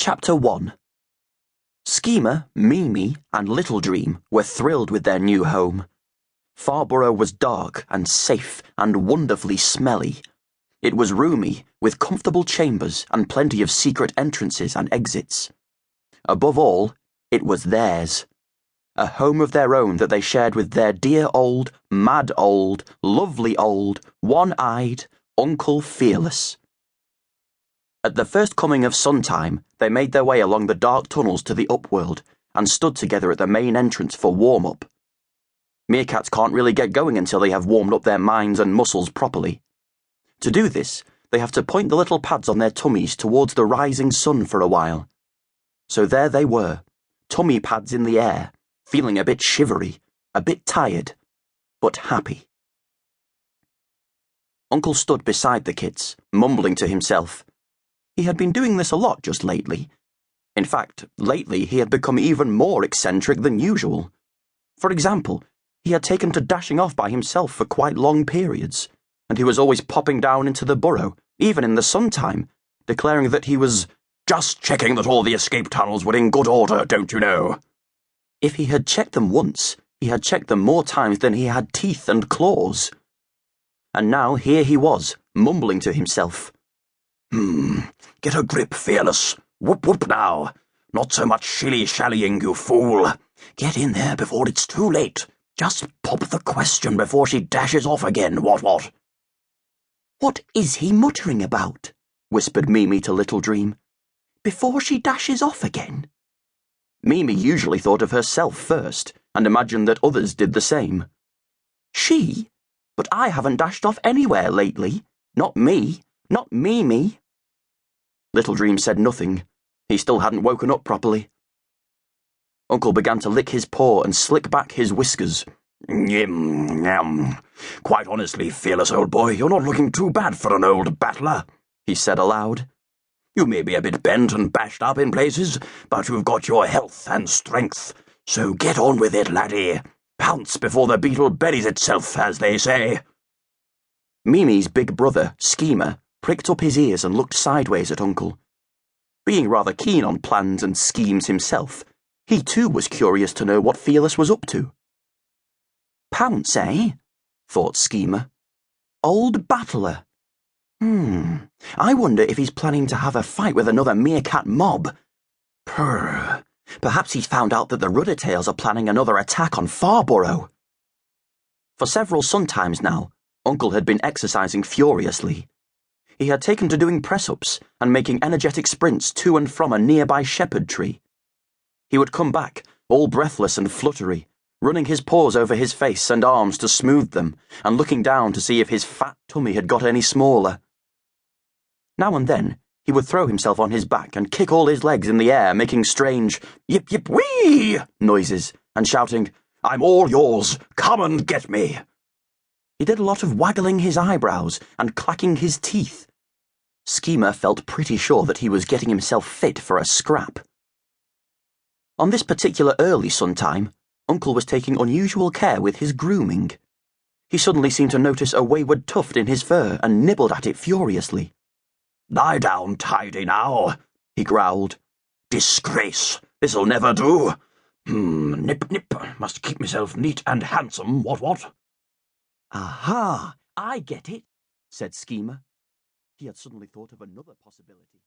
Chapter 1. Skeema, Mimi, and Little Dream were thrilled with their new home. Whybrow was dark and safe and wonderfully smelly. It was roomy, with comfortable chambers and plenty of secret entrances and exits. Above all, it was theirs. A home of their own that they shared with their dear old, mad old, lovely old, one-eyed Uncle Fearless. At the first coming of sun-time, they made their way along the dark tunnels to the upworld and stood together at the main entrance for warm-up. Meerkats can't really get going until they have warmed up their minds and muscles properly. To do this, they have to point the little pads on their tummies towards the rising sun for a while. So there they were, tummy pads in the air, feeling a bit shivery, a bit tired, but happy. Uncle stood beside the kids, mumbling to himself. He had been doing this a lot just lately. In fact, lately he had become even more eccentric than usual. For example, he had taken to dashing off by himself for quite long periods, and he was always popping down into the burrow, even in the sun-time, declaring that he was just checking that all the escape tunnels were in good order, don't you know? If he had checked them once, he had checked them more times than he had teeth and claws. And now here he was, mumbling to himself. Get a grip, Fearless. Whoop whoop now. Not so much shilly-shallying, you fool. Get in there before it's too late. Just pop the question before she dashes off again, what? What is he muttering about? Whispered Mimi to Little Dream. Before she dashes off again? Mimi usually thought of herself first, and imagined that others did the same. She? But I haven't dashed off anywhere lately. Not me. Not Mimi. Little Dream said nothing. He still hadn't woken up properly. Uncle began to lick his paw and slick back his whiskers. Yum. Quite honestly, Fearless old boy, you're not looking too bad for an old battler, he said aloud. You may be a bit bent and bashed up in places, but you've got your health and strength. So get on with it, laddie. Pounce before the beetle buries itself, as they say. Mimi's big brother, Skeema, pricked up his ears and looked sideways at Uncle. Being rather keen on plans and schemes himself, he too was curious to know what Fearless was up to. Pounce, eh? Thought Skeema. Old battler. I wonder if he's planning to have a fight with another meerkat mob. Purr. Perhaps he's found out that the Ruddertails are planning another attack on Whybrow. For several suntimes now, Uncle had been exercising furiously. He had taken to doing press-ups and making energetic sprints to and from a nearby shepherd tree. He would come back, all breathless and fluttery, running his paws over his face and arms to smooth them, and looking down to see if his fat tummy had got any smaller. Now and then, he would throw himself on his back and kick all his legs in the air, making strange yip-yip-wee noises, and shouting, I'm all yours, come and get me. He did a lot of waggling his eyebrows and clacking his teeth. Skeema felt pretty sure that he was getting himself fit for a scrap. On this particular early sun-time, Uncle was taking unusual care with his grooming. He suddenly seemed to notice a wayward tuft in his fur and nibbled at it furiously. Lie down tidy now, he growled. Disgrace, this'll never do. Nip, must keep myself neat and handsome, what? Aha, I get it, said Skeema. He had suddenly thought of another possibility.